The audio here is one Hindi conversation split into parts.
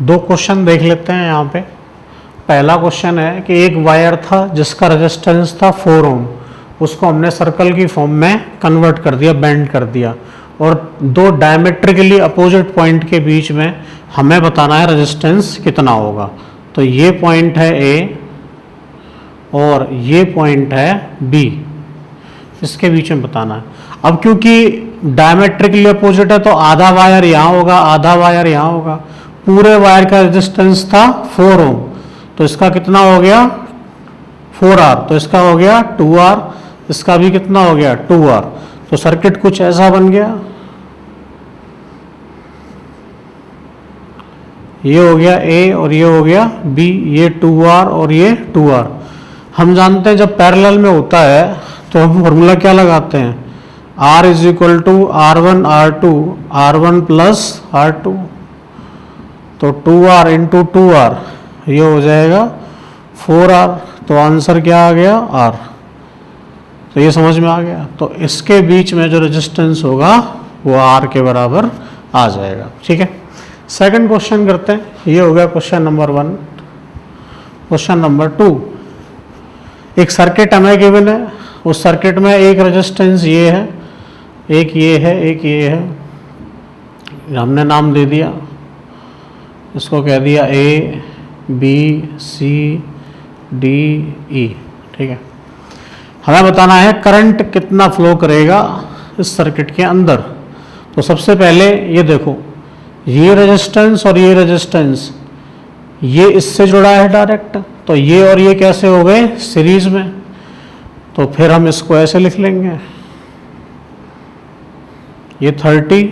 दो क्वेश्चन देख लेते हैं यहाँ पे। पहला क्वेश्चन है कि एक वायर था जिसका रेजिस्टेंस था 4 ओम, उसको हमने सर्कल की फॉर्म में कन्वर्ट कर दिया, बेंड कर दिया, और दो डायमेट्रिकली अपोजिट पॉइंट के बीच में हमें बताना है रेजिस्टेंस कितना होगा। तो ये पॉइंट है ए और ये पॉइंट है बी, इसके बीच में बताना है। अब क्योंकि डायमेट्रिकली अपोजिट है तो आधा वायर यहाँ होगा, आधा वायर यहाँ होगा। पूरे वायर का रेजिस्टेंस था 4 ओम, तो इसका कितना हो गया 4R, तो इसका हो गया 2R, इसका भी कितना हो गया 2R। तो सर्किट कुछ ऐसा बन गया, ये हो गया A और ये हो गया B, ये 2R और ये 2R। हम जानते हैं जब पैरेलल में होता है तो हम फॉर्मूला क्या लगाते हैं, R is equal to R1 R2 R1 plus R2, तो 2R इंटू 2R ये हो जाएगा 4R। तो आंसर क्या आ गया R। तो ये समझ में आ गया। तो इसके बीच में जो रेजिस्टेंस होगा वो R के बराबर आ जाएगा। ठीक है, सेकंड क्वेश्चन करते हैं। ये हो गया क्वेश्चन नंबर 1। क्वेश्चन नंबर 2, एक सर्किट हमें गिवन है, उस सर्किट में एक रेजिस्टेंस ये है, एक ये है, एक ये है, हमने नाम दे दिया, इसको कह दिया A B C D E। ठीक है, हमें बताना है करंट कितना फ्लो करेगा इस सर्किट के अंदर। तो सबसे पहले ये देखो, ये रेजिस्टेंस और ये रेजिस्टेंस ये इससे जुड़ा है डायरेक्ट, तो ये और ये कैसे हो गए सीरीज में। तो फिर हम इसको ऐसे लिख लेंगे, ये 30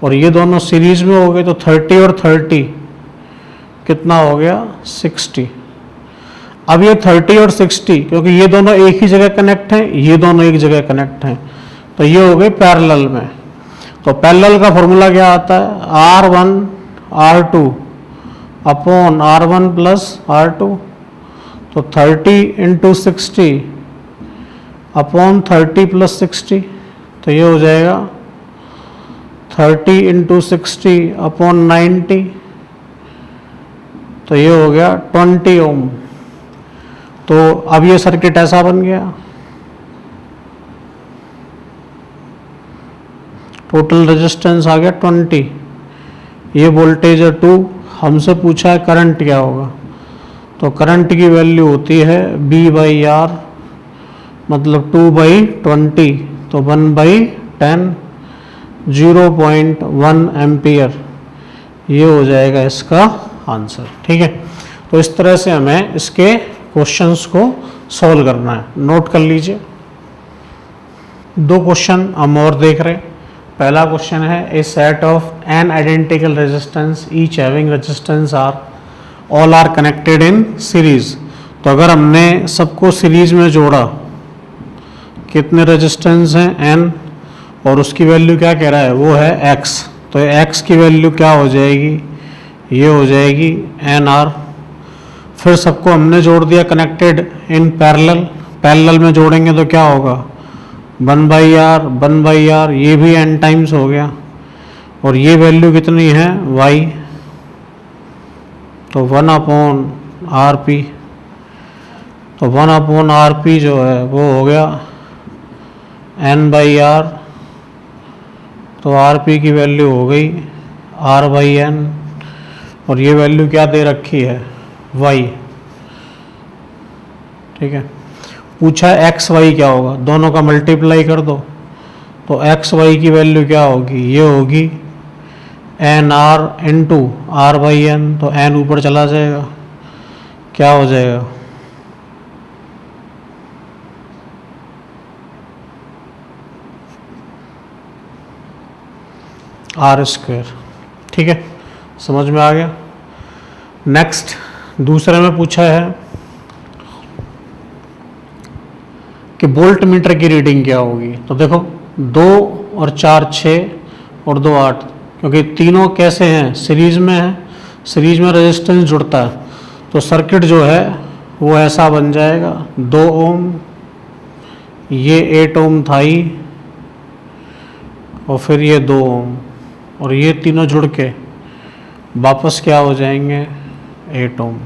और ये दोनों सीरीज में हो गए, तो 30 और 30 कितना हो गया 60। अब ये 30 और 60 क्योंकि ये दोनों एक ही जगह कनेक्ट हैं, ये दोनों एक जगह कनेक्ट हैं, तो ये हो गए पैरेलल में। तो पैरेलल का फॉर्मूला क्या आता है, R1 R2 upon R1 plus R2, तो 30 इंटू 60 अपॉन 30 प्लस 60, तो ये हो जाएगा 30 इंटू 60 अपॉन 90, तो ये हो गया 20 ओम। तो अब ये सर्किट ऐसा बन गया, टोटल रेजिस्टेंस आ गया 20, ये वोल्टेज है 2, हमसे पूछा है करंट क्या होगा। तो करंट की वैल्यू होती है B/R, मतलब 2/20, तो 1/10 0.1 एम्पियर, ये हो जाएगा इसका आंसर। ठीक है, तो इस तरह से हमें इसके क्वेश्चंस को सॉल्व करना है, नोट कर लीजिए। दो क्वेश्चन हम और देख रहे हैं। पहला क्वेश्चन है, a set of N identical resistance each having resistance R all are connected in series. तो अगर हमने सबको सीरीज में जोड़ा, कितने रेजिस्टेंस हैं n, और उसकी वैल्यू क्या कह रहा है, वो है x, तो x की वैल्यू क्या हो जाएगी, ये हो जाएगी NR। फिर सबको हमने जोड़ दिया कनेक्टेड इन पैरेलल, पैरेलल में जोड़ेंगे तो क्या होगा 1/R 1/R, ये भी n टाइम्स हो गया, और ये वैल्यू कितनी है y, तो 1/RP, तो 1/RP जो है वो हो गया n/R, तो RP की वैल्यू हो गई R/n, और ये वैल्यू क्या दे रखी है y। ठीक है, पूछा है x y क्या होगा, दोनों का मल्टीप्लाई कर दो, तो x y की वैल्यू क्या होगी, ये होगी NR इंटू R/n, तो n ऊपर चला जाएगा, क्या हो जाएगा R²। ठीक है, समझ में आ गया। नेक्स्ट, दूसरे में पूछा है कि वोल्ट मीटर की रीडिंग क्या होगी। तो देखो 2 और 4 6 और 2 8, क्योंकि तीनों कैसे हैं सीरीज में है, सीरीज में रेजिस्टेंस जुड़ता है, तो सर्किट जो है वो ऐसा बन जाएगा 2 ओम, ये 8 ओम था ही, और फिर ये 2 ओम, और ये तीनों जुड़ के वापस क्या हो जाएंगे, 8 ओम।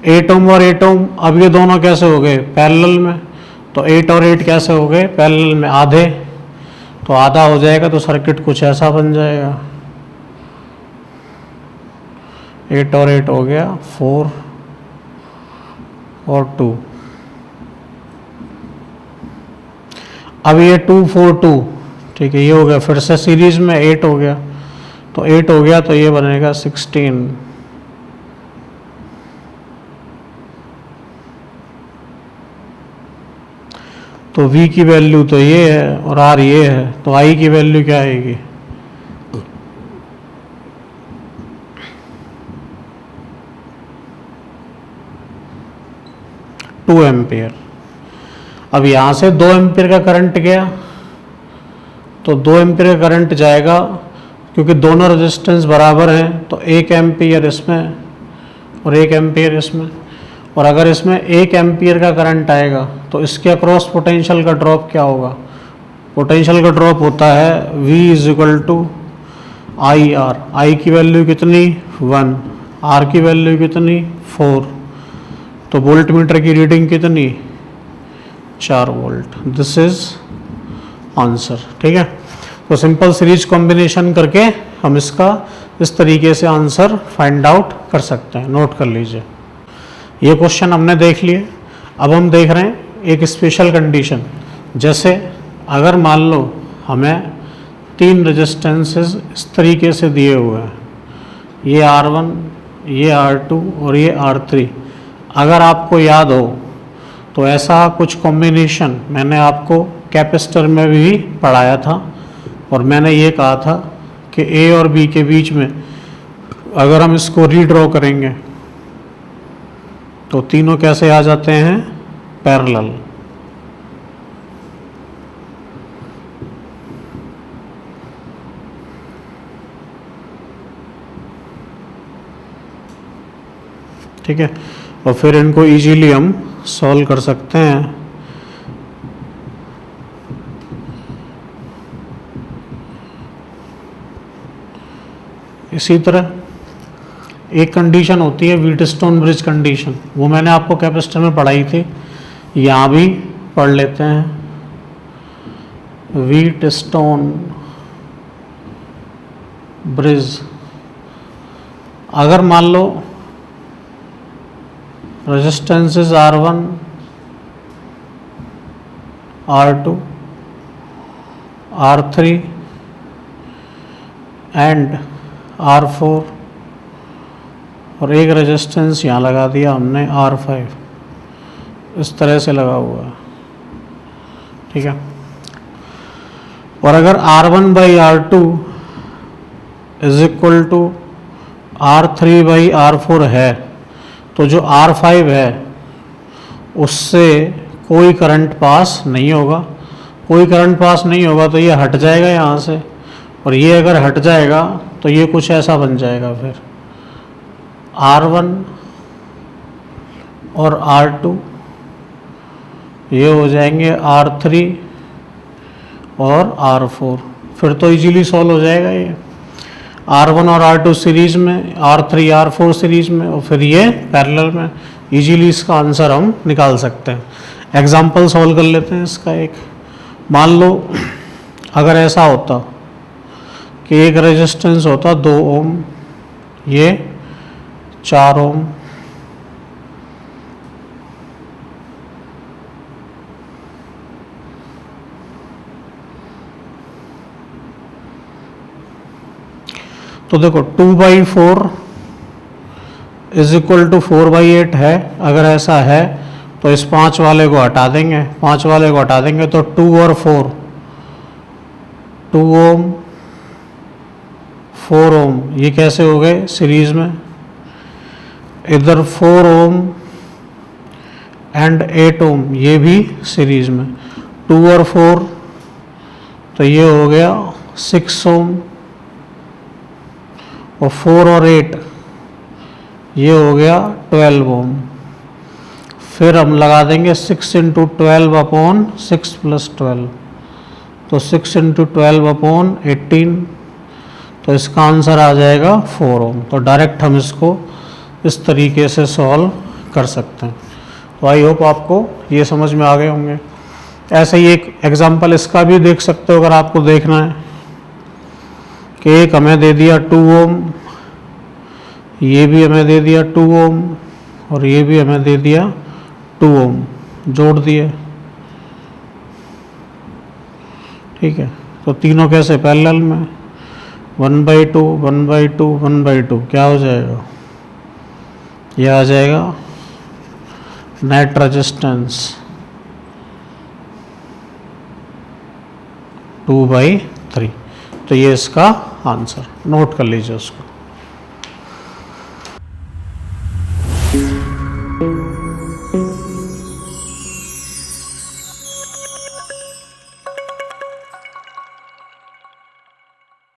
8 ओम और 8 ओम, अब ये दोनों कैसे हो गए, पैरेलल में। तो 8 और 8 कैसे हो गए, पैरेलल में, आधे। तो आधा हो जाएगा तो सर्किट कुछ ऐसा बन जाएगा। 8 और 8 हो गया 4 और 2। अब ये 2 4 2, ठीक है, ये हो गया। फिर से सीरीज में 8 हो गया, तो 8 हो गया तो ये बनेगा 16। तो V की वैल्यू तो ये है और R ये है, तो I की वैल्यू क्या आएगी, 2 एम्पियर। अब यहाँ से 2 एम्पियर का करंट गया, तो 2 एम्पियर का करंट जाएगा, क्योंकि दोनों रेजिस्टेंस बराबर हैं, तो 1 एम्पियर इसमें और 1 एम्पियर इसमें। और अगर इसमें 1 एम्पियर का करंट आएगा तो इसके अक्रॉस पोटेंशियल का ड्रॉप क्या होगा, पोटेंशियल का ड्रॉप होता है V is equal to I R. I की वैल्यू कितनी, 1, आर की वैल्यू कितनी, 4। तो वोल्ट मीटर की रीडिंग कितनी, 4 वोल्ट। This is answer. ठीक है, तो सिंपल सीरीज कॉम्बिनेशन करके हम इसका इस तरीके से आंसर फाइंड आउट कर सकते हैं। नोट कर लीजिए, ये क्वेश्चन हमने देख लिए। अब हम देख रहे हैं एक स्पेशल कंडीशन। जैसे अगर मान लो हमें 3 रेजिस्टेंसेस इस तरीके से दिए हुए हैं, ये R1, ये R2 और ये R3। अगर आपको याद हो तो ऐसा कुछ कॉम्बिनेशन मैंने आपको कैपेसिटर में भी पढ़ाया था, और मैंने ये कहा था कि A और B के बीच में अगर हम इसको रीड्रॉ करेंगे तो तीनों कैसे आ जाते हैं, पैरेलल। ठीक है, और फिर इनको इजीली हम सॉल्व कर सकते हैं। इसी तरह एक कंडीशन होती है व्हीटस्टोन ब्रिज कंडीशन, वो मैंने आपको कैपेसिटर में पढ़ाई थी, यहाँ भी पढ़ लेते हैं। व्हीटस्टोन ब्रिज, अगर मान लो resistances R1, R2, R3 and R4, और एक रेजिस्टेंस यहाँ लगा दिया हमने R5, इस तरह से लगा हुआ है। ठीक है, और अगर R1 by R2 is equal to R3 by R4 है, तो जो R5 है उससे कोई करंट पास नहीं होगा। कोई करंट पास नहीं होगा तो ये हट जाएगा यहाँ से, और ये अगर हट जाएगा तो ये कुछ ऐसा बन जाएगा। फिर R1 और R2 ये हो जाएंगे R3 और R4। फिर तो इजीली सॉल्व हो जाएगा ये, R1 और R2 सीरीज में, R3 R4 सीरीज में, और फिर ये पैरेलल में। इजीली इसका आंसर हम निकाल सकते हैं। एग्जाम्पल सॉल्व कर लेते हैं इसका एक। मान लो अगर ऐसा होता कि एक रेजिस्टेंस होता 2 ओम, ये 4 ओम, तो देखो 2/4 इज इक्वल टू 4/8 है। अगर ऐसा है तो इस 5 वाले को हटा देंगे, 5 वाले को हटा देंगे तो 2 और 4, 2 ओम 4 ओम, ये कैसे हो गए सीरीज में। इधर 4 ओम एंड 8 ओम, ये भी सीरीज में। 2 और 4 तो ये हो गया 6 ओम, और 4 और 8 ये हो गया 12 ओम। फिर हम लगा देंगे 6 × 12 अपॉन 6 + 12, तो 6 इंटू 12/18, तो इसका आंसर आ जाएगा 4 ओम। तो डायरेक्ट हम इसको इस तरीके से सॉल्व कर सकते हैं। तो आई होप आपको ये समझ में आ गए होंगे। ऐसे ही एक एग्जांपल इसका भी देख सकते हो अगर आपको देखना है कि एक हमें दे दिया 2 ओम, ये भी हमें दे दिया 2 ओम और ये भी हमें दे दिया 2 ओम, जोड़ दिए। ठीक है, तो तीनों कैसे पैरेलल में 1/2 1/2 1/2 क्या हो जाएगा, यह आ जाएगा नेट रेजिस्टेंस 2/3। तो ये इसका आंसर, नोट कर लीजिए उसको।